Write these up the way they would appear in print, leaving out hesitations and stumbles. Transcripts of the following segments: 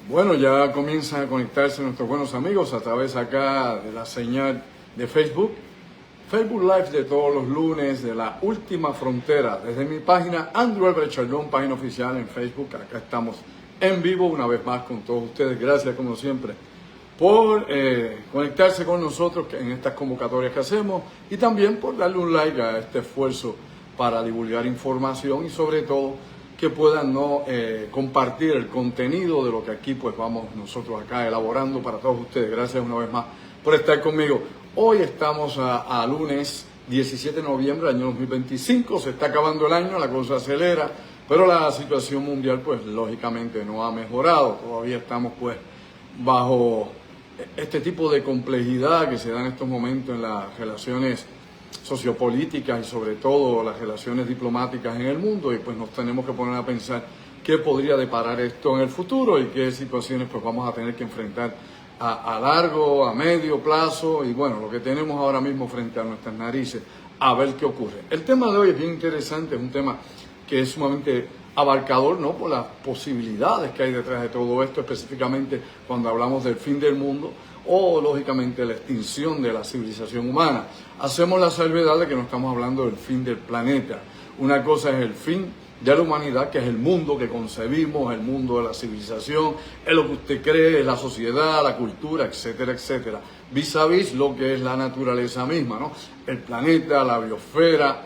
Bueno, ya comienzan a conectarse nuestros buenos amigos a través acá de la señal de Facebook. Facebook Live de todos los lunes de la última frontera. Desde mi página Andrew Albert Chardón, página oficial en Facebook. Acá estamos en vivo una vez más con todos ustedes. Gracias como siempre por conectarse con nosotros en estas convocatorias que hacemos y también por darle un like a este esfuerzo para divulgar información y sobre todo que puedan compartir el contenido de lo que aquí pues vamos nosotros acá elaborando para todos ustedes. Gracias una vez más por estar conmigo. Hoy estamos a lunes 17 de noviembre del año 2025, se está acabando el año, la cosa acelera, pero la situación mundial pues lógicamente no ha mejorado. Todavía estamos pues bajo este tipo de complejidad que se da en estos momentos en las relaciones sociopolíticas y sobre todo las relaciones diplomáticas en el mundo, y pues nos tenemos que poner a pensar qué podría deparar esto en el futuro y qué situaciones pues vamos a tener que enfrentar a largo, a medio plazo, y bueno, lo que tenemos ahora mismo frente a nuestras narices, a ver qué ocurre. El tema de hoy es bien interesante, es un tema que es sumamente abarcador, ¿no? Por las posibilidades que hay detrás de todo esto, específicamente cuando hablamos del fin del mundo o lógicamente la extinción de la civilización humana. Hacemos la salvedad de que no estamos hablando del fin del planeta. Una cosa es el fin de la humanidad, que es el mundo que concebimos, el mundo de la civilización, es lo que usted cree, es la sociedad, la cultura, etcétera, etcétera. Vis a vis lo que es la naturaleza misma, ¿no? El planeta, la biosfera,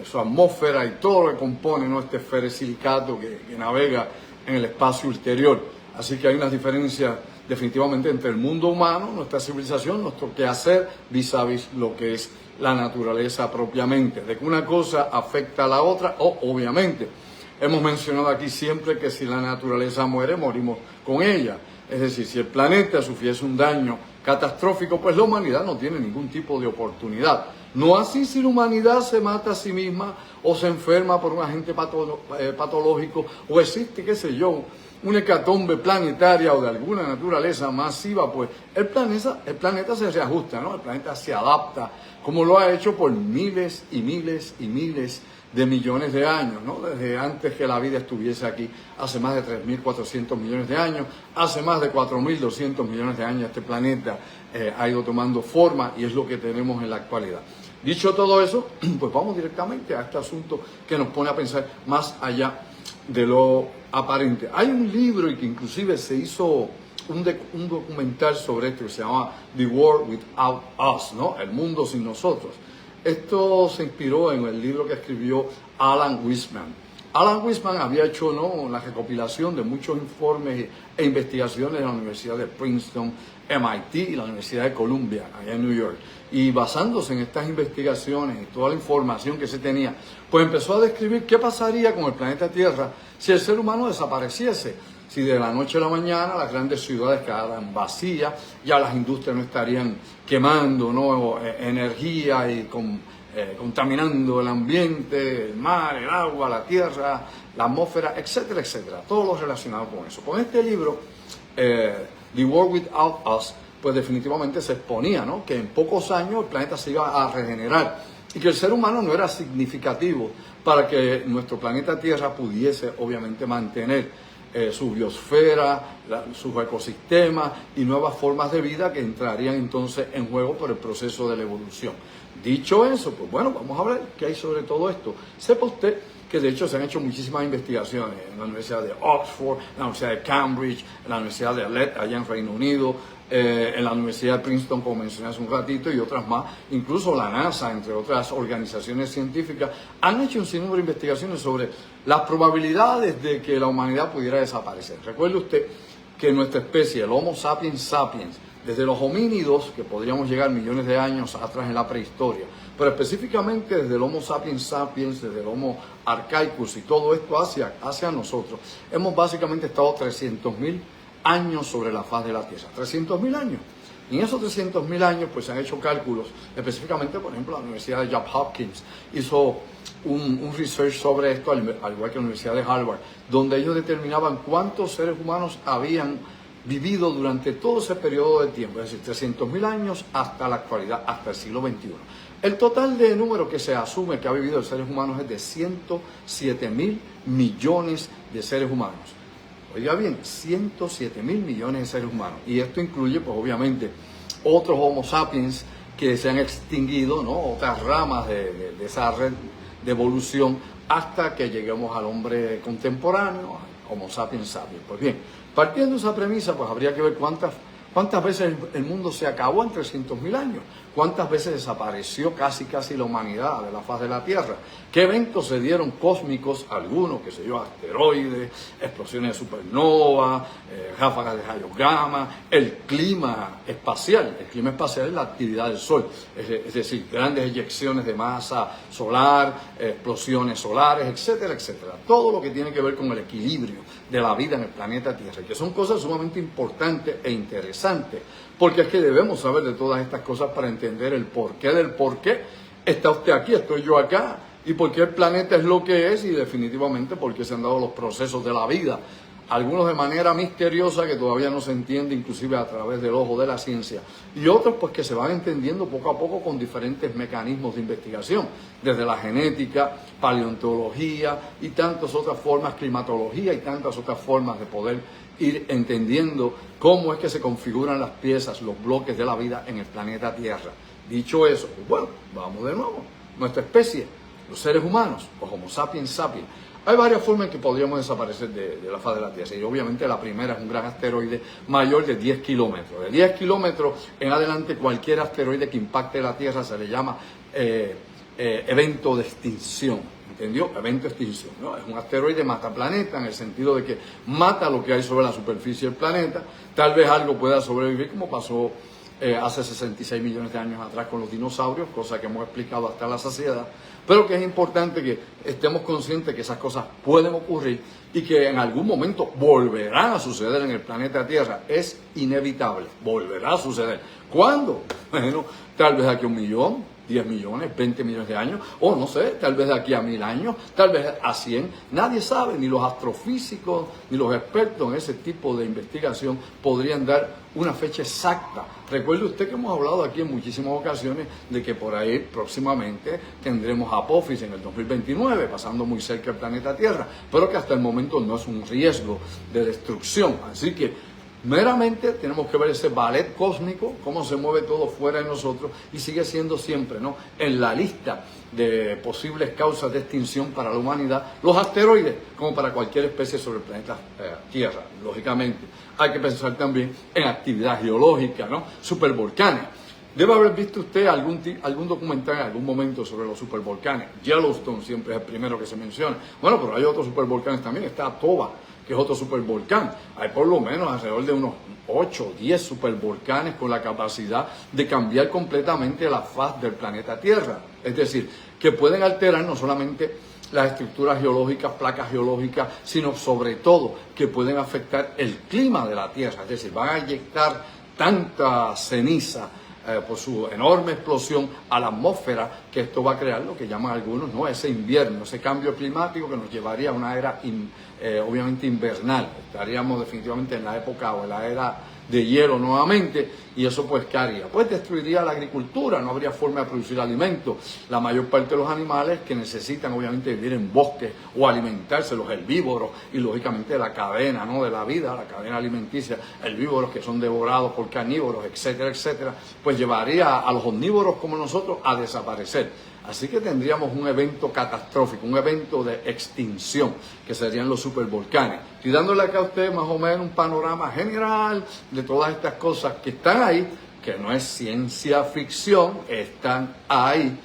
su atmósfera y todo lo que compone, ¿no? Este ferecilicato que navega en el espacio ulterior. Así que hay unas diferencias definitivamente entre el mundo humano, nuestra civilización, nuestro quehacer, vis a vis lo que es la naturaleza propiamente. De que una cosa afecta a la otra, o obviamente, hemos mencionado aquí siempre que si la naturaleza muere, morimos con ella. Es decir, si el planeta sufriese un daño catastrófico, pues la humanidad no tiene ningún tipo de oportunidad. No así si la humanidad se mata a sí misma o se enferma por un agente patológico o existe, qué sé yo, una hecatombe planetaria o de alguna naturaleza masiva, pues el planeta se reajusta, ¿no? El planeta se adapta, como lo ha hecho por miles y miles y miles de millones de años, ¿no? Desde antes que la vida estuviese aquí, hace más de 3.400 millones de años, hace más de 4.200 millones de años este planeta ha ido tomando forma y es lo que tenemos en la actualidad. Dicho todo eso, pues vamos directamente a este asunto que nos pone a pensar más allá de lo aparente. Hay un libro y que inclusive se hizo un documental sobre esto que se llama The World Without Us, ¿no? El mundo sin nosotros. Esto se inspiró en el libro que escribió Alan Weisman. Alan Weisman había hecho, ¿no?, la recopilación de muchos informes e investigaciones en la Universidad de Princeton, MIT y la Universidad de Columbia, allá en New York. Y basándose en estas investigaciones y toda la información que se tenía, pues empezó a describir qué pasaría con el planeta Tierra si el ser humano desapareciese. Si de la noche a la mañana las grandes ciudades quedaran vacías, ya las industrias no estarían quemando, ¿no?, energía y contaminando el ambiente, el mar, el agua, la tierra, la atmósfera, etcétera, etcétera. Todo lo relacionado con eso. Con este libro, The World Without Us, pues definitivamente se exponía, ¿no?, que en pocos años el planeta se iba a regenerar y que el ser humano no era significativo para que nuestro planeta Tierra pudiese obviamente mantener su biosfera, sus ecosistemas y nuevas formas de vida que entrarían entonces en juego por el proceso de la evolución. Dicho eso, pues bueno, vamos a ver qué hay sobre todo esto. Sepa usted que de hecho se han hecho muchísimas investigaciones en la Universidad de Oxford, en la Universidad de Cambridge, en la Universidad de Leeds, allá en Reino Unido, en la Universidad de Princeton, como mencioné hace un ratito, y otras más, incluso la NASA, entre otras organizaciones científicas, han hecho un sinnúmero de investigaciones sobre las probabilidades de que la humanidad pudiera desaparecer. Recuerde usted que nuestra especie, el Homo sapiens sapiens, desde los homínidos, que podríamos llegar millones de años atrás en la prehistoria, pero específicamente desde el Homo sapiens sapiens, desde el Homo archaicus y todo esto hacia nosotros, hemos básicamente estado 300.000 años sobre la faz de la Tierra. 300.000 años. Y en esos 300.000 años pues se han hecho cálculos, específicamente, por ejemplo, la Universidad de Johns Hopkins hizo un research sobre esto, al igual que la Universidad de Harvard, donde ellos determinaban cuántos seres humanos habían vivido durante todo ese periodo de tiempo, es decir, 300.000 años hasta la actualidad, hasta el siglo XXI. El total de número que se asume que ha vivido los seres humanos es de 107.000 millones de seres humanos. Oiga bien, 107.000 millones de seres humanos. Y esto incluye, pues obviamente, otros Homo sapiens que se han extinguido, ¿no? Otras ramas de esa red de evolución hasta que lleguemos al hombre contemporáneo, Homo sapiens sapiens. Pues bien, partiendo de esa premisa, pues habría que ver cuántas veces el mundo se acabó en 300.000 años, cuántas veces desapareció casi la humanidad de la faz de la Tierra, qué eventos se dieron cósmicos, algunos, qué sé yo, asteroides, explosiones de supernova, ráfagas de rayos gamma, el clima espacial es la actividad del Sol, es decir, grandes eyecciones de masa solar, explosiones solares, etcétera, etcétera, todo lo que tiene que ver con el equilibrio de la vida en el planeta Tierra, que son cosas sumamente importantes e interesantes, porque es que debemos saber de todas estas cosas para entender el porqué del porqué. Está usted aquí, estoy yo acá, y por qué el planeta es lo que es, y definitivamente por qué se han dado los procesos de la vida, algunos de manera misteriosa que todavía no se entiende, inclusive a través del ojo de la ciencia, y otros pues que se van entendiendo poco a poco con diferentes mecanismos de investigación, desde la genética, paleontología y tantas otras formas, climatología y tantas otras formas de poder ir entendiendo cómo es que se configuran las piezas, los bloques de la vida en el planeta Tierra. Dicho eso, pues bueno, vamos de nuevo. Nuestra especie, los seres humanos, los Homo sapiens sapiens, hay varias formas en que podríamos desaparecer de la faz de la Tierra. Y obviamente la primera es un gran asteroide mayor de 10 kilómetros. De 10 kilómetros en adelante, cualquier asteroide que impacte la Tierra se le llama evento de extinción. ¿Entendió? Evento de extinción, ¿no? Es un asteroide mataplaneta en el sentido de que mata lo que hay sobre la superficie del planeta. Tal vez algo pueda sobrevivir, como pasó hace 66 millones de años atrás con los dinosaurios, cosa que hemos explicado hasta la saciedad, pero que es importante que estemos conscientes que esas cosas pueden ocurrir y que en algún momento volverán a suceder en el planeta Tierra. Es inevitable, volverá a suceder. ¿Cuándo? Bueno, tal vez aquí 1 millón, 10 millones, 20 millones de años, o no sé, tal vez de aquí a 1000 años, tal vez a 100, nadie sabe, ni los astrofísicos, ni los expertos en ese tipo de investigación podrían dar una fecha exacta. Recuerde usted que hemos hablado aquí en muchísimas ocasiones de que por ahí próximamente tendremos Apophis en el 2029, pasando muy cerca del planeta Tierra, pero que hasta el momento no es un riesgo de destrucción, así que meramente tenemos que ver ese ballet cósmico, cómo se mueve todo fuera de nosotros y sigue siendo siempre, ¿no?, en la lista de posibles causas de extinción para la humanidad, los asteroides, como para cualquier especie sobre el planeta Tierra, lógicamente. Hay que pensar también en actividad geológica, ¿no?, supervolcanes. Debe haber visto usted algún documental en algún momento sobre los supervolcanes. Yellowstone siempre es el primero que se menciona. Bueno, pero hay otros supervolcanes también. Está Toba, que es otro supervolcán. Hay por lo menos alrededor de unos 8 o 10 supervolcanes con la capacidad de cambiar completamente la faz del planeta Tierra. Es decir, que pueden alterar no solamente las estructuras geológicas, placas geológicas, sino sobre todo que pueden afectar el clima de la Tierra. Es decir, van a inyectar tanta ceniza por su enorme explosión a la atmósfera, que esto va a crear lo que llaman algunos, ¿no?, ese invierno, ese cambio climático que nos llevaría a una era obviamente invernal. Estaríamos definitivamente en la época o en la era de hielo nuevamente, y eso pues ¿qué haría? Pues destruiría la agricultura, no habría forma de producir alimentos. La mayor parte de los animales que necesitan obviamente vivir en bosques o alimentarse, los herbívoros y lógicamente la cadena, ¿no?, de la vida, la cadena alimenticia, herbívoros que son devorados por carnívoros, etcétera, etcétera, pues llevaría a los omnívoros como nosotros a desaparecer. Así que tendríamos un evento catastrófico, un evento de extinción, que serían los supervolcanes. Estoy dándole acá a usted más o menos un panorama general de todas estas cosas que están ahí, que no es ciencia ficción, están ahí.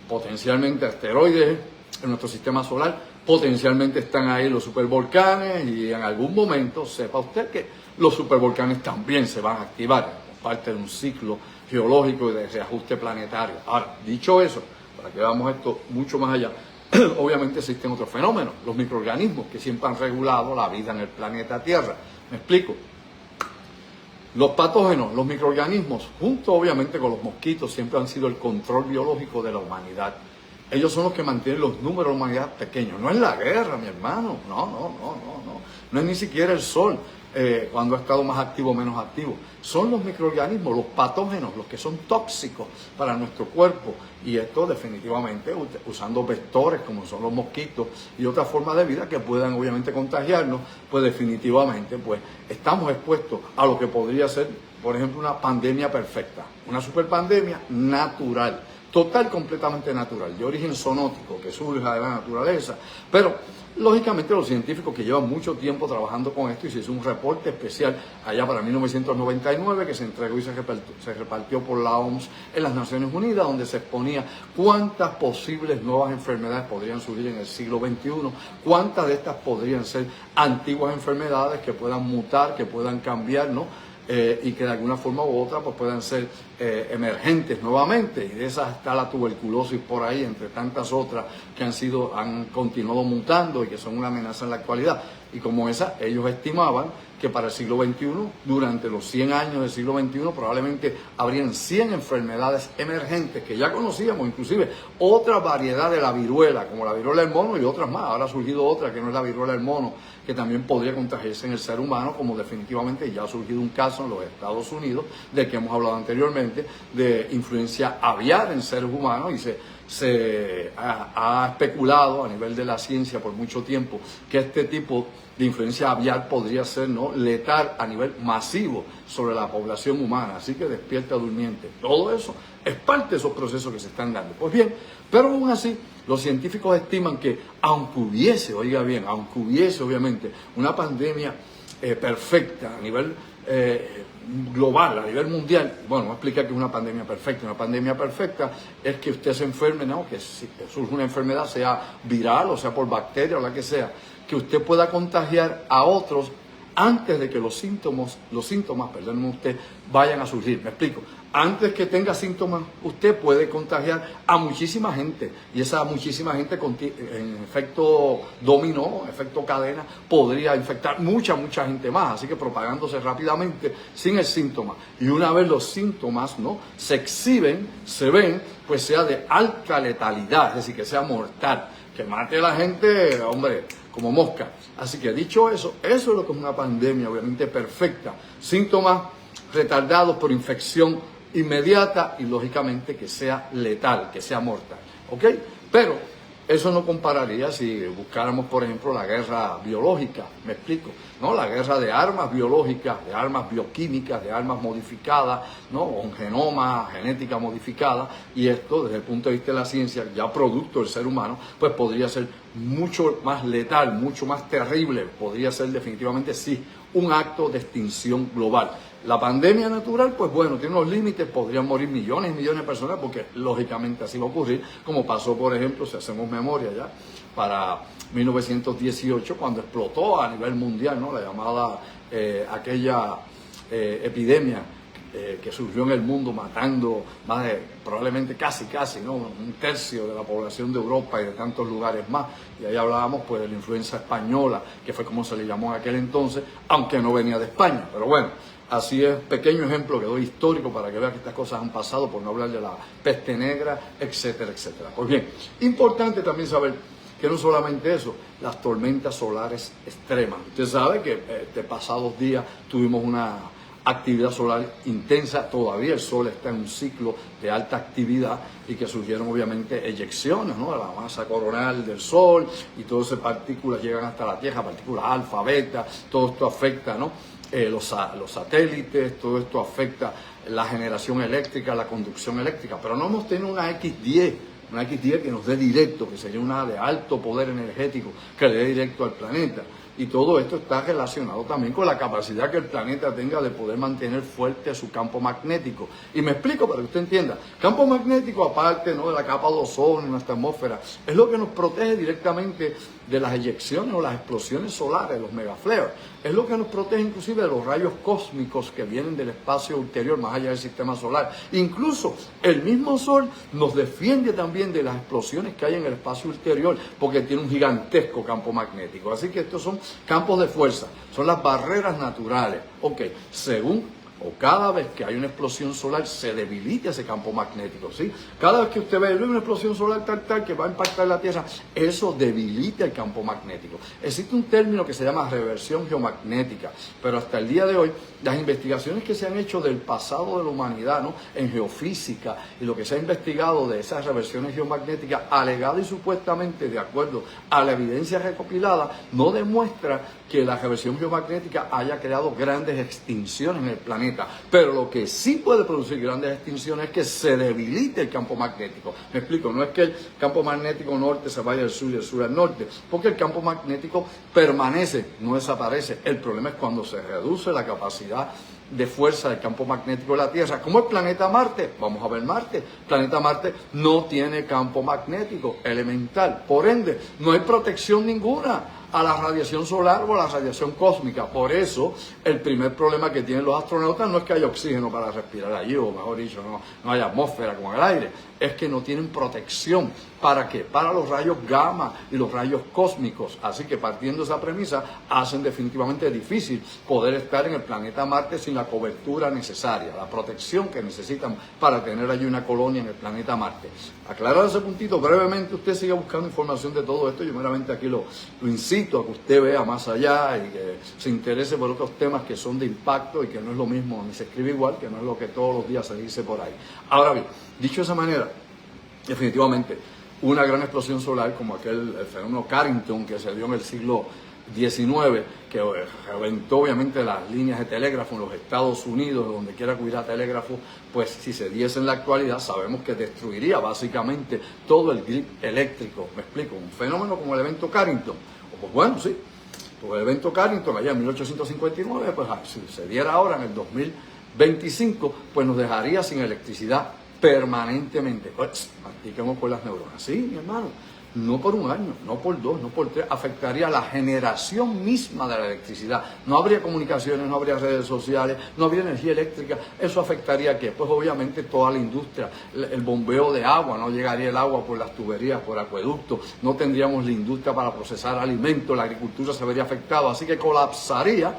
Potencialmente asteroides en nuestro sistema solar, potencialmente están ahí los supervolcanes, y en algún momento sepa usted que los supervolcanes también se van a activar como parte de un ciclo geológico y de reajuste planetario. Ahora, dicho eso, para que veamos esto mucho más allá, obviamente existen otros fenómenos, los microorganismos que siempre han regulado la vida en el planeta Tierra. ¿Me explico? Los patógenos, los microorganismos, junto obviamente con los mosquitos, siempre han sido el control biológico de la humanidad. Ellos son los que mantienen los números de la humanidad pequeños. No es la guerra, mi hermano, no es ni siquiera el sol. cuando ha estado más activo o menos activo. Son los microorganismos, los patógenos, los que son tóxicos para nuestro cuerpo. Y esto definitivamente usando vectores como son los mosquitos y otras formas de vida que puedan obviamente contagiarnos, pues definitivamente pues estamos expuestos a lo que podría ser, por ejemplo, una pandemia perfecta, una superpandemia natural. Total, completamente natural, de origen zoonótico, que surge de la naturaleza, pero lógicamente los científicos que llevan mucho tiempo trabajando con esto, y se hizo un reporte especial allá para 1999 que se entregó y se repartió por la OMS en las Naciones Unidas, donde se exponía cuántas posibles nuevas enfermedades podrían surgir en el siglo XXI, cuántas de estas podrían ser antiguas enfermedades que puedan mutar, que puedan cambiar, ¿no? Y que de alguna forma u otra pues puedan ser emergentes nuevamente, y de esas está la tuberculosis por ahí, entre tantas otras que han continuado mutando y que son una amenaza en la actualidad. Y como esa, ellos estimaban que para el siglo XXI, durante los 100 años del siglo XXI, probablemente habrían 100 enfermedades emergentes que ya conocíamos, inclusive otra variedad de la viruela, como la viruela del mono y otras más. Ahora ha surgido otra que no es la viruela del mono, que también podría contagiarse en el ser humano, como definitivamente ya ha surgido un caso en los Estados Unidos, del que hemos hablado anteriormente, de influencia aviar en seres humanos, y se ha especulado a nivel de la ciencia por mucho tiempo que este tipo de influencia aviar podría ser, ¿no?, letal a nivel masivo sobre la población humana. Así que despierta durmiente. Todo eso es parte de esos procesos que se están dando. Pues bien, pero aún así, los científicos estiman que aunque hubiese, oiga bien, aunque hubiese obviamente una pandemia perfecta a nivel global, a nivel mundial, bueno, voy a explicar que es una pandemia perfecta. Una pandemia perfecta es que usted se enferme, ¿no?, que surge una enfermedad, sea viral o sea por bacteria o la que sea, que usted pueda contagiar a otros antes de que los síntomas, perdónenme usted, vayan a surgir. Me explico. Antes que tenga síntomas, usted puede contagiar a muchísima gente, y esa muchísima gente en efecto dominó, efecto cadena, podría infectar mucha gente más, así que propagándose rápidamente sin el síntoma. Y una vez los síntomas, ¿no?, se exhiben, se ven, pues sea de alta letalidad, es decir, que sea mortal, que mate a la gente, hombre, como mosca. Así que dicho eso, eso es lo que es una pandemia, obviamente perfecta. Síntomas retardados por infección inmediata y lógicamente que sea letal, que sea mortal. ¿Ok? Pero eso no compararía si buscáramos, por ejemplo, la guerra biológica. Me explico, ¿no? La guerra de armas biológicas, de armas bioquímicas, de armas modificadas, ¿no?, con genoma, genética modificada, y esto desde el punto de vista de la ciencia, ya producto del ser humano, pues podría ser mucho más letal, mucho más terrible, podría ser definitivamente sí un acto de extinción global. La pandemia natural, pues bueno, tiene unos límites, podrían morir millones y millones de personas, porque lógicamente así va a ocurrir, como pasó, por ejemplo, si hacemos memoria ya, para 1918, cuando explotó a nivel mundial, ¿no?, la llamada, aquella epidemia que surgió en el mundo, matando más de, probablemente casi, ¿no?, un tercio de la población de Europa y de tantos lugares más. Y ahí hablábamos pues de la influenza española, que fue como se le llamó en aquel entonces, aunque no venía de España. Pero bueno, así es, pequeño ejemplo que doy histórico para que vean que estas cosas han pasado, por no hablar de la peste negra, etcétera, etcétera. Pues bien, importante también saber que no solamente eso, las tormentas solares extremas. Usted sabe que de pasados días tuvimos una actividad solar intensa, todavía el Sol está en un ciclo de alta actividad, y que surgieron obviamente eyecciones, ¿no?, de la masa coronal del Sol, y todas esas partículas llegan hasta la Tierra, partículas alfa, beta, todo esto afecta, ¿no?, los satélites, todo esto afecta la generación eléctrica, la conducción eléctrica, pero no hemos tenido una X10 que nos dé directo, que sería una de alto poder energético, que le dé directo al planeta. Y todo esto está relacionado también con la capacidad que el planeta tenga de poder mantener fuerte su campo magnético. Y me explico para que usted entienda. Campo magnético, aparte, ¿no?, de la capa de ozono en nuestra atmósfera, es lo que nos protege directamente de las eyecciones o las explosiones solares, los megaflares. Es lo que nos protege inclusive de los rayos cósmicos que vienen del espacio ulterior, más allá del sistema solar. Incluso el mismo Sol nos defiende también de las explosiones que hay en el espacio ulterior, porque tiene un gigantesco campo magnético. Así que estos son campos de fuerza, son las barreras naturales. Ok, según o cada vez que hay una explosión solar se debilita ese campo magnético, ¿sí? Cada vez que usted ve una explosión solar tal que va a impactar la Tierra, eso debilita el campo magnético. Existe un término que se llama reversión geomagnética, pero hasta el día de hoy las investigaciones que se han hecho del pasado de la humanidad, ¿no?, en geofísica y lo que se ha investigado de esas reversiones geomagnéticas, alegado y supuestamente de acuerdo a la evidencia recopilada, no demuestra que la reversión geomagnética haya creado grandes extinciones en el planeta, pero lo que sí puede producir grandes extinciones es que se debilite el campo magnético. Me explico, no es que el campo magnético norte se vaya al sur y el sur al norte, porque el campo magnético permanece, no desaparece. El problema es cuando se reduce la capacidad de fuerza del campo magnético de la Tierra, como el planeta Marte. Vamos a ver Marte. El planeta Marte no tiene campo magnético elemental, por ende no hay protección ninguna a la radiación solar o a la radiación cósmica. Por eso, el primer problema que tienen los astronautas no es que haya oxígeno para respirar allí, o mejor dicho, no hay atmósfera como el aire, es que no tienen protección. ¿Para qué? Para los rayos gamma y los rayos cósmicos. Así que partiendo de esa premisa, hacen definitivamente difícil poder estar en el planeta Marte sin la cobertura necesaria, la protección que necesitan para tener allí una colonia en el planeta Marte. Aclarado ese puntito, brevemente usted siga buscando información de todo esto. Yo meramente aquí lo incito a que usted vea más allá y que se interese por otros temas que son de impacto y que no es lo mismo, ni se escribe igual, que no es lo que todos los días se dice por ahí. Ahora bien, dicho de esa manera, definitivamente una gran explosión solar como el fenómeno Carrington que se dio en el siglo XIX, que reventó obviamente las líneas de telégrafo en los Estados Unidos, donde quiera que hubiera telégrafo, pues si se diese en la actualidad sabemos que destruiría básicamente todo el grid eléctrico. Me explico, un fenómeno como el evento Carrington, pues bueno, sí, pues el evento Carrington allá en 1859, pues si se diera ahora en el 2025, pues nos dejaría sin electricidad permanentemente. Pues practiquemos con las neuronas, sí, mi hermano, no por un año, no por dos, no por tres, afectaría la generación misma de la electricidad. No habría comunicaciones, no habría redes sociales, no habría energía eléctrica. ¿Eso afectaría qué? Pues obviamente toda la industria, el bombeo de agua, no llegaría el agua por las tuberías, por acueductos, no tendríamos la industria para procesar alimentos, la agricultura se vería afectada, así que colapsaría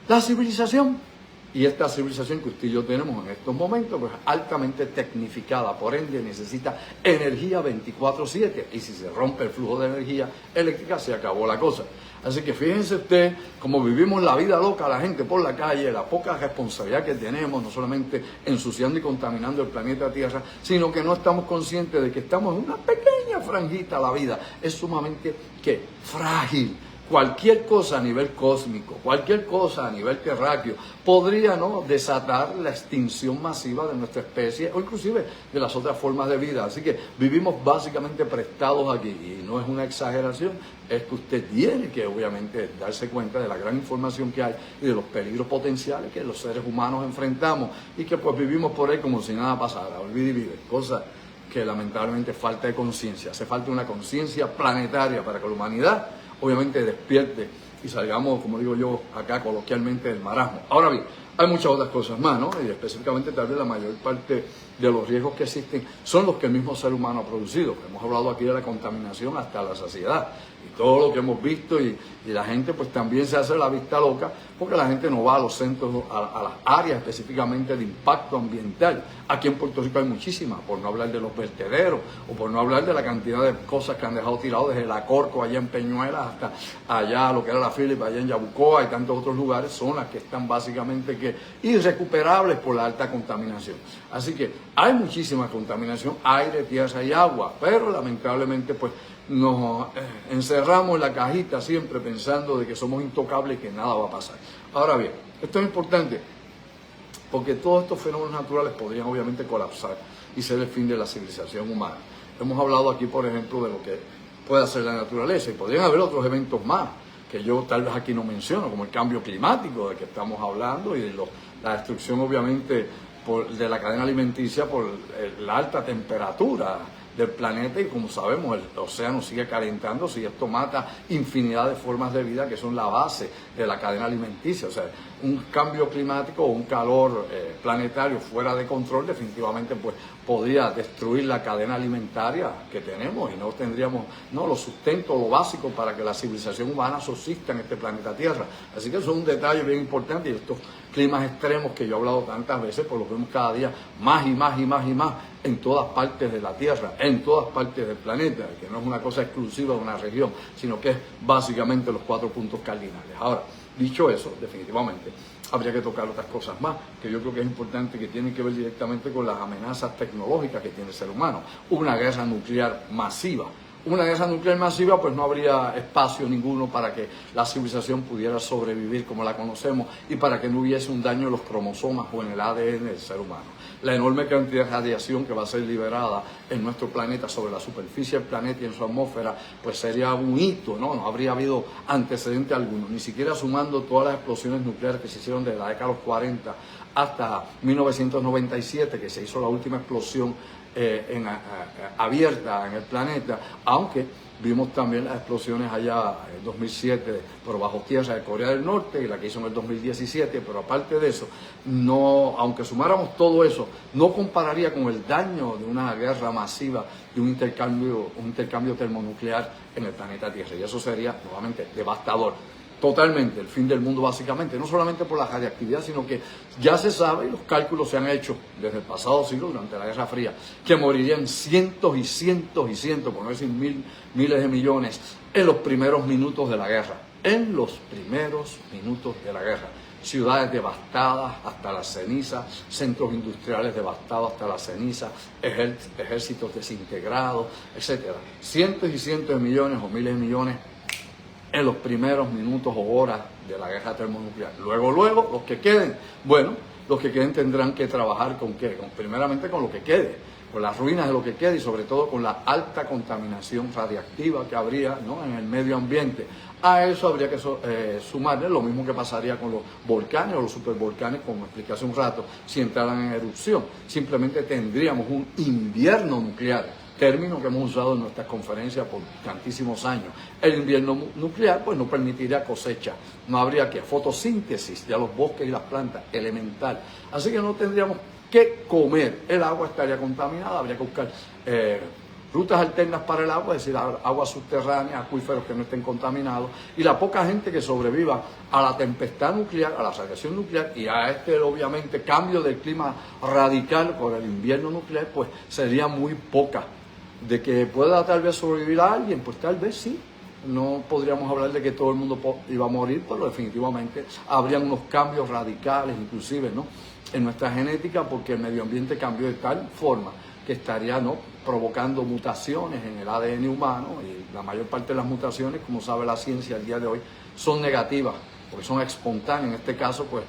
la civilización. Y esta civilización que usted y yo tenemos en estos momentos, pues altamente tecnificada, por ende necesita energía 24/7. Y si se rompe el flujo de energía eléctrica, se acabó la cosa. Así que fíjense usted cómo vivimos la vida loca, la gente por la calle, la poca responsabilidad que tenemos, no solamente ensuciando y contaminando el planeta Tierra, sino que no estamos conscientes de que estamos en una pequeña franjita. La vida es sumamente, ¿qué?, frágil. Cualquier cosa a nivel cósmico, cualquier cosa a nivel terráqueo podría, ¿no?, desatar la extinción masiva de nuestra especie o inclusive de las otras formas de vida. Así que vivimos básicamente prestados aquí y no es una exageración, es que usted tiene que obviamente darse cuenta de la gran información que hay y de los peligros potenciales que los seres humanos enfrentamos y que pues vivimos por ahí como si nada pasara, olvide y vive, cosa que lamentablemente falta de conciencia. Hace falta una conciencia planetaria para que la humanidad obviamente despierte y salgamos, como digo yo acá coloquialmente, del marasmo. Ahora bien, hay muchas otras cosas más, ¿no? Y específicamente tal vez la mayor parte de los riesgos que existen son los que el mismo ser humano ha producido. Hemos hablado aquí de la contaminación hasta la saciedad y todo lo que hemos visto y la gente pues también se hace la vista loca porque la gente no va a los centros, a las áreas específicamente de impacto ambiental. Aquí en Puerto Rico hay muchísimas, por no hablar de los vertederos o por no hablar de la cantidad de cosas que han dejado tirado desde la Corco allá en Peñuelas hasta allá lo que era la Phillips allá en Yabucoa y tantos otros lugares, zonas que están básicamente irrecuperables por la alta contaminación. Así que hay muchísima contaminación, aire, tierra y agua, pero lamentablemente pues nos encerramos en la cajita siempre pensando de que somos intocables y que nada va a pasar. Ahora bien, esto es importante porque todos estos fenómenos naturales podrían obviamente colapsar y ser el fin de la civilización humana. Hemos hablado aquí, por ejemplo, de lo que puede hacer la naturaleza y podrían haber otros eventos más que yo tal vez aquí no menciono, como el cambio climático del que estamos hablando y de la destrucción obviamente de la cadena alimenticia por la alta temperatura del planeta y como sabemos el océano sigue calentándose y esto mata infinidad de formas de vida que son la base de la cadena alimenticia. O sea, un cambio climático o un calor planetario fuera de control definitivamente pues podría destruir la cadena alimentaria que tenemos y no tendríamos los sustentos, lo básico para que la civilización humana subsista en este planeta Tierra. Así que eso es un detalle bien importante y estos climas extremos que yo he hablado tantas veces, pues los vemos cada día más y más y más y más en todas partes de la Tierra, en todas partes del planeta, que no es una cosa exclusiva de una región, sino que es básicamente los 4 puntos cardinales. Ahora, dicho eso, definitivamente habría que tocar otras cosas más, que yo creo que es importante, que tienen que ver directamente con las amenazas tecnológicas que tiene el ser humano. Una guerra nuclear masiva. Una guerra nuclear masiva, pues no habría espacio ninguno para que la civilización pudiera sobrevivir como la conocemos y para que no hubiese un daño en los cromosomas o en el ADN del ser humano. La enorme cantidad de radiación que va a ser liberada en nuestro planeta, sobre la superficie del planeta y en su atmósfera, pues sería un hito, ¿no? No habría habido antecedente alguno, ni siquiera sumando todas las explosiones nucleares que se hicieron desde la década de los 40 hasta 1997, que se hizo la última explosión abierta en el planeta, aunque vimos también las explosiones allá en 2007 por bajo tierra de Corea del Norte y la que hizo en el 2017, pero aparte de eso, no, aunque sumáramos todo eso, no compararía con el daño de una guerra masiva, de un intercambio termonuclear en el planeta Tierra, y eso sería nuevamente devastador. Totalmente, el fin del mundo básicamente, no solamente por la radiactividad, sino que ya se sabe, y los cálculos se han hecho desde el pasado siglo, durante la Guerra Fría, que morirían cientos y cientos y cientos, por no decir miles de millones, en los primeros minutos de la guerra. En los primeros minutos de la guerra. Ciudades devastadas hasta la ceniza, centros industriales devastados hasta la ceniza, ejércitos desintegrados, etc. Cientos y cientos de millones o miles de millones en los primeros minutos o horas de la guerra termonuclear. Luego, los que queden, bueno, los que queden tendrán que trabajar con qué, primeramente con lo que quede, con las ruinas de lo que quede y sobre todo con la alta contaminación radiactiva que habría, ¿no?, en el medio ambiente. A eso habría que sumarle lo mismo que pasaría con los volcanes o los supervolcanes, como expliqué hace un rato, si entraran en erupción. Simplemente tendríamos un invierno nuclear, término que hemos usado en nuestras conferencias por tantísimos años. El invierno nuclear pues no permitiría cosecha, no habría que fotosíntesis, ya los bosques y las plantas, elemental. Así que no tendríamos que comer, el agua estaría contaminada, habría que buscar rutas alternas para el agua, es decir, agua subterránea, acuíferos que no estén contaminados, y la poca gente que sobreviva a la tempestad nuclear, a la radiación nuclear y a obviamente, cambio del clima radical por el invierno nuclear, pues sería muy poca. De que pueda tal vez sobrevivir a alguien, pues tal vez sí. No podríamos hablar de que todo el mundo iba a morir, pero definitivamente habrían unos cambios radicales, inclusive, ¿no?, en nuestra genética, porque el medio ambiente cambió de tal forma que estaría, ¿no?, provocando mutaciones en el ADN humano, y la mayor parte de las mutaciones, como sabe la ciencia al día de hoy, son negativas, porque son espontáneas, en este caso, pues,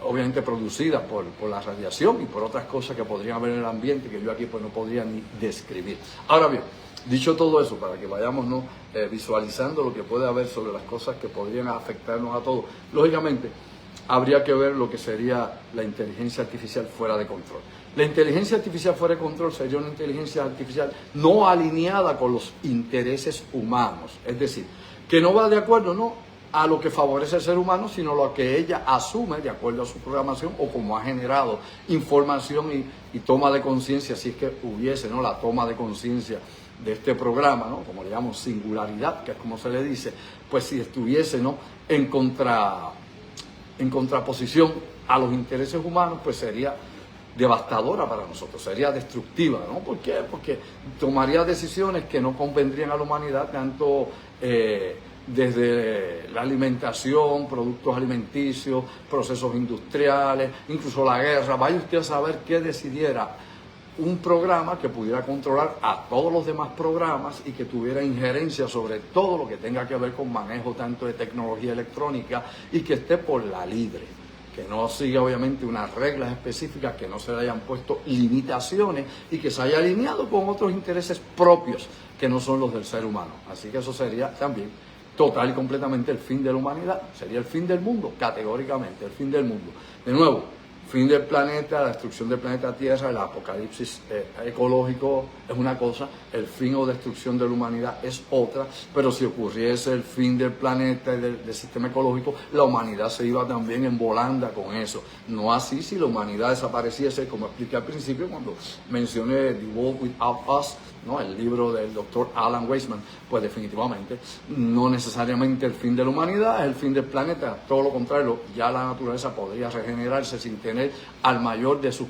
obviamente producidas por la radiación y por otras cosas que podrían haber en el ambiente, que yo aquí pues no podría ni describir. Ahora bien, dicho todo eso, para que vayamos, ¿no?, visualizando lo que puede haber sobre las cosas que podrían afectarnos a todos, lógicamente habría que ver lo que sería la inteligencia artificial fuera de control. La inteligencia artificial fuera de control sería una inteligencia artificial no alineada con los intereses humanos, es decir, que no va de acuerdo, ¿no?, a lo que favorece al ser humano, sino lo que ella asume de acuerdo a su programación o como ha generado información y toma de conciencia, si es que hubiese, ¿no?, la toma de conciencia de este programa, ¿no?, como le llamamos singularidad, que es como se le dice, pues si estuviese, ¿no?, en contraposición a los intereses humanos, pues sería devastadora para nosotros, sería destructiva, ¿no? ¿Por qué? Porque tomaría decisiones que no convendrían a la humanidad, tanto desde la alimentación, productos alimenticios, procesos industriales, incluso la guerra. Vaya usted a saber qué decidiera un programa que pudiera controlar a todos los demás programas y que tuviera injerencia sobre todo lo que tenga que ver con manejo tanto de tecnología electrónica y que esté por la libre, que no siga obviamente unas reglas específicas, que no se le hayan puesto limitaciones y que se haya alineado con otros intereses propios que no son los del ser humano. Así que eso sería también total y completamente el fin de la humanidad, sería el fin del mundo, categóricamente, el fin del mundo. De nuevo, fin del planeta, la destrucción del planeta Tierra, el apocalipsis ecológico es una cosa, el fin o destrucción de la humanidad es otra, pero si ocurriese el fin del planeta y del sistema ecológico, la humanidad se iba también en volanda con eso. No así si la humanidad desapareciese, como expliqué al principio cuando mencioné The World Without Us, ¿no? El libro del doctor Alan Weissman, pues definitivamente no necesariamente el fin de la humanidad es el fin del planeta, todo lo contrario, ya la naturaleza podría regenerarse sin tener al mayor de sus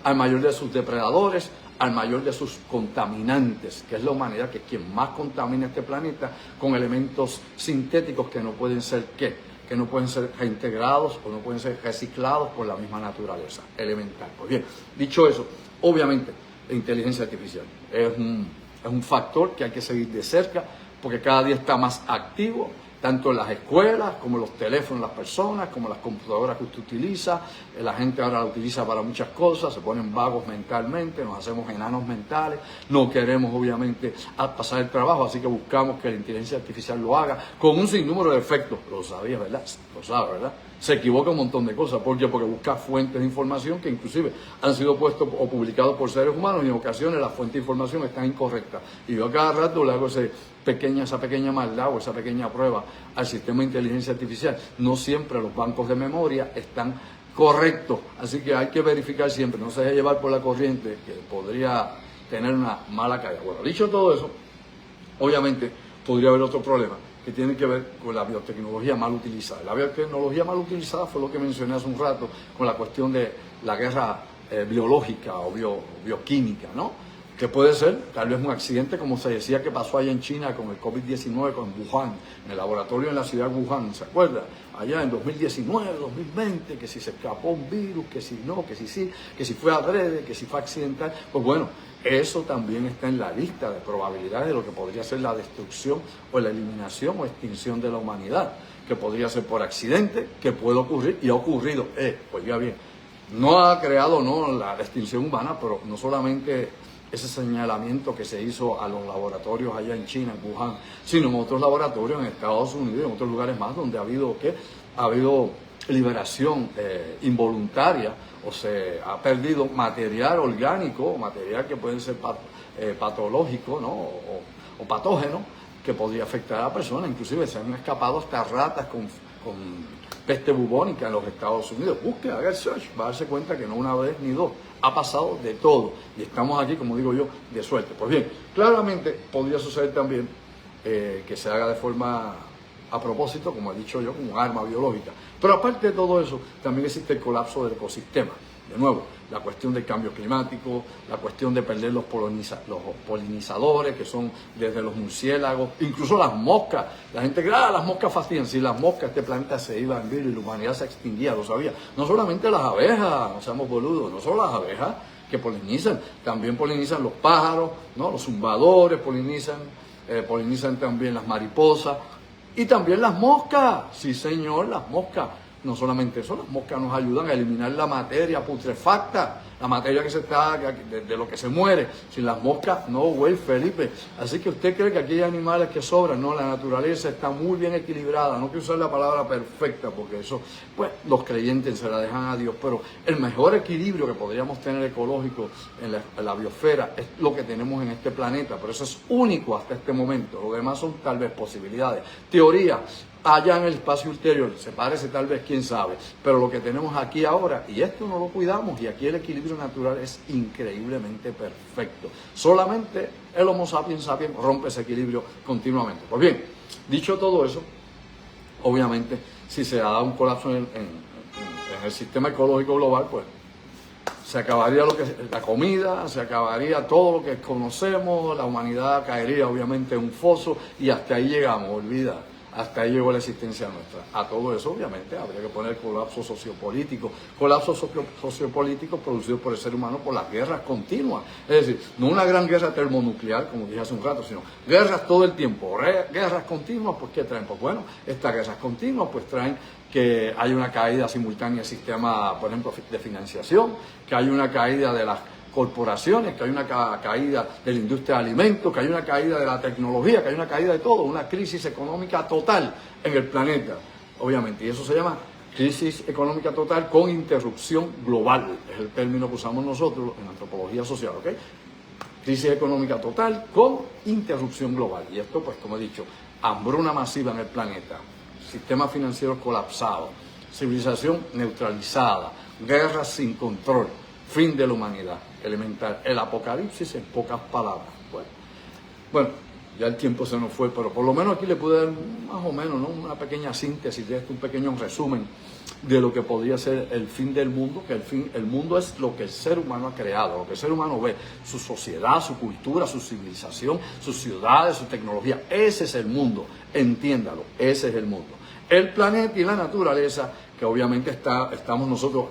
al mayor de sus depredadores, al mayor de sus contaminantes, que es la humanidad, que es quien más contamina este planeta con elementos sintéticos que no pueden ser que no pueden ser reintegrados o no pueden ser reciclados por la misma naturaleza elemental. Pues bien, dicho eso, obviamente la inteligencia artificial es un factor que hay que seguir de cerca porque cada día está más activo, tanto en las escuelas, como en los teléfonos de las personas, como las computadoras que usted utiliza. La gente ahora la utiliza para muchas cosas, se ponen vagos mentalmente, nos hacemos enanos mentales, no queremos obviamente pasar el trabajo, así que buscamos que la inteligencia artificial lo haga con un sinnúmero de efectos. Lo sabía, ¿verdad? Lo sabe, ¿verdad? Se equivoca un montón de cosas. ¿Por qué? Porque busca fuentes de información que inclusive han sido puestos o publicados por seres humanos y en ocasiones las fuentes de información están incorrectas. Y yo a cada rato le hago esa pequeña maldad o esa pequeña prueba al sistema de inteligencia artificial. No siempre los bancos de memoria están correctos, así que hay que verificar siempre, no se deje llevar por la corriente que podría tener una mala caída. Bueno, dicho todo eso, obviamente podría haber otro problema que tiene que ver con la biotecnología mal utilizada. La biotecnología mal utilizada fue lo que mencioné hace un rato con la cuestión de la guerra biológica o bioquímica, ¿no? Que puede ser tal vez un accidente como se decía que pasó allá en China con el COVID-19, con Wuhan, en el laboratorio en la ciudad de Wuhan, ¿se acuerda? Allá en 2019, 2020, que si se escapó un virus, que si no, que si sí, que si fue adrede, que si fue accidental. Pues bueno, eso también está en la lista de probabilidades de lo que podría ser la destrucción o la eliminación o extinción de la humanidad, que podría ser por accidente, que puede ocurrir y ha ocurrido. Pues ya bien, no ha creado la extinción humana, pero no solamente ese señalamiento que se hizo a los laboratorios allá en China, en Wuhan, sino en otros laboratorios en Estados Unidos y en otros lugares más donde ha habido liberación involuntaria o se ha perdido material orgánico, material que puede ser patológico, ¿no? o patógeno, que podría afectar a la persona. Inclusive se han escapado hasta ratas con peste bubónica en los Estados Unidos. Busque, haga el search, va a darse cuenta que no una vez ni dos, ha pasado de todo. Y estamos aquí, como digo yo, de suerte. Pues bien, claramente podría suceder también que se haga de forma a propósito, como he dicho yo, como un arma biológica. Pero aparte de todo eso, también existe el colapso del ecosistema. De nuevo, la cuestión del cambio climático, la cuestión de perder los polinizadores, que son desde los murciélagos, incluso las moscas. La gente cree, las moscas fastidian. Si las moscas, este planeta se iba a hundir y la humanidad se extinguía, lo sabía. No solamente las abejas, no seamos boludos, no solo las abejas que polinizan, también polinizan los pájaros, ¿no? Los zumbadores polinizan también las mariposas y también las moscas. Sí, señor, las moscas. No solamente eso, las moscas nos ayudan a eliminar la materia putrefacta, la materia de lo que se muere. Sin las moscas, no, güey, Felipe. Así que usted cree que aquí hay animales que sobran. No, la naturaleza está muy bien equilibrada. No quiero usar la palabra perfecta porque eso, pues, los creyentes se la dejan a Dios. Pero el mejor equilibrio que podríamos tener ecológico en la biosfera es lo que tenemos en este planeta. Pero eso es único hasta este momento. Lo demás son tal vez posibilidades, teorías. Allá en el espacio ulterior, se parece tal vez, quién sabe, pero lo que tenemos aquí ahora, y esto no lo cuidamos, y aquí el equilibrio natural es increíblemente perfecto. Solamente el Homo sapiens rompe ese equilibrio continuamente. Pues bien, dicho todo eso, obviamente, si se da un colapso en el sistema ecológico global, pues se acabaría la comida, se acabaría todo lo que conocemos, la humanidad caería obviamente en un foso, y hasta ahí llegamos, olvida. Hasta ahí llegó la existencia nuestra. A todo eso, obviamente, habría que poner colapso sociopolítico producido por el ser humano por las guerras continuas. Es decir, no una gran guerra termonuclear, como dije hace un rato, sino guerras todo el tiempo. Guerras continuas, pues, ¿qué traen? Pues bueno, estas guerras continuas, pues traen que hay una caída simultánea del sistema, por ejemplo, de financiación, que hay una caída de las corporaciones, que hay una caída de la industria de alimentos, que hay una caída de la tecnología, que hay una caída de todo, una crisis económica total en el planeta, obviamente, y eso se llama crisis económica total con interrupción global, es el término que usamos nosotros en antropología social, ¿ok? Crisis económica total con interrupción global, y esto, pues, como he dicho, hambruna masiva en el planeta, sistemas financieros colapsados, civilización neutralizada, guerras sin control. fin de la humanidad, elemental. El apocalipsis en pocas palabras. Bueno, ya el tiempo se nos fue, pero por lo menos aquí le pude dar más o menos, ¿no?, una pequeña síntesis de esto, un pequeño resumen de lo que podría ser el fin del mundo, que el mundo es lo que el ser humano ha creado, lo que el ser humano ve, su sociedad, su cultura, su civilización, sus ciudades, su tecnología. Ese es el mundo, entiéndalo, ese es el mundo. El planeta y la naturaleza, que obviamente estamos nosotros,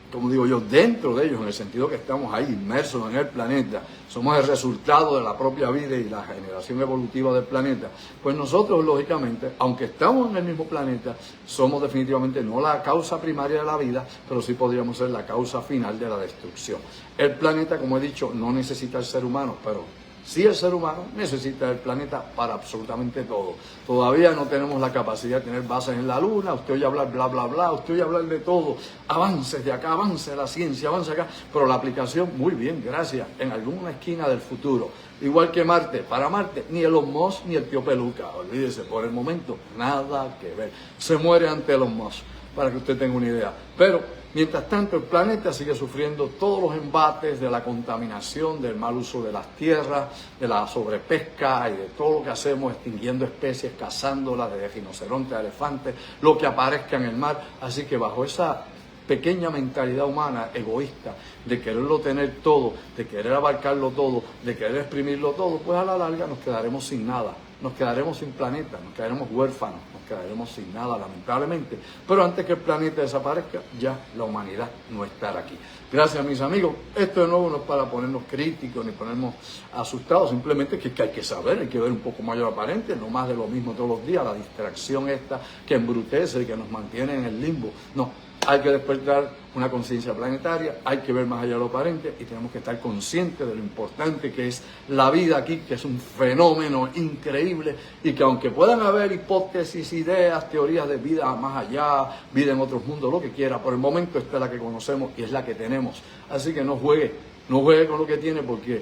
como digo yo, dentro de ellos, en el sentido que estamos ahí inmersos en el planeta, somos el resultado de la propia vida y la generación evolutiva del planeta, pues nosotros, lógicamente, aunque estamos en el mismo planeta, somos definitivamente no la causa primaria de la vida, pero sí podríamos ser la causa final de la destrucción. El planeta, como he dicho, no necesita el ser humano, pero sí el ser humano necesita el planeta para absolutamente todo. Todavía no tenemos la capacidad de tener bases en la luna, usted oye hablar bla bla bla, usted oye hablar de todo, avances de acá, avance la ciencia, avance acá, pero la aplicación, muy bien, gracias, en alguna esquina del futuro. Igual que Marte, para Marte, ni Elon Musk ni el tío Peluca, olvídese, por el momento, nada que ver. Se muere ante Elon Musk, para que usted tenga una idea. Pero, mientras tanto, el planeta sigue sufriendo todos los embates de la contaminación, del mal uso de las tierras, de la sobrepesca y de todo lo que hacemos, extinguiendo especies, cazándolas, desde rinocerontes a elefantes, lo que aparezca en el mar. Así que bajo esa pequeña mentalidad humana egoísta de quererlo tener todo, de querer abarcarlo todo, de querer exprimirlo todo, pues a la larga nos quedaremos sin nada. Nos quedaremos sin planeta, nos quedaremos huérfanos, nos quedaremos sin nada, lamentablemente. Pero antes que el planeta desaparezca, ya la humanidad no estará aquí. Gracias, mis amigos. Esto de nuevo no es para ponernos críticos ni ponernos asustados, simplemente que hay que saber, hay que ver un poco mayor aparente, no más de lo mismo todos los días, la distracción esta que embrutece y que nos mantiene en el limbo. No. Hay que despertar una conciencia planetaria, hay que ver más allá de lo aparente y tenemos que estar conscientes de lo importante que es la vida aquí, que es un fenómeno increíble y que aunque puedan haber hipótesis, ideas, teorías de vida más allá, vida en otros mundos, lo que quiera, por el momento esta es la que conocemos y es la que tenemos. Así que no juegue con lo que tiene porque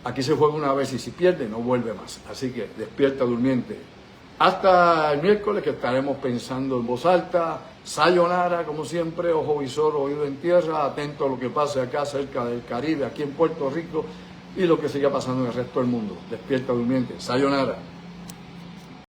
aquí se juega una vez y si pierde no vuelve más. Así que despierta durmiente. Hasta el miércoles que estaremos pensando en voz alta. Sayonara, como siempre, ojo visor, oído en tierra, atento a lo que pase acá cerca del Caribe, aquí en Puerto Rico y lo que siga pasando en el resto del mundo. Despierta durmiente. Sayonara.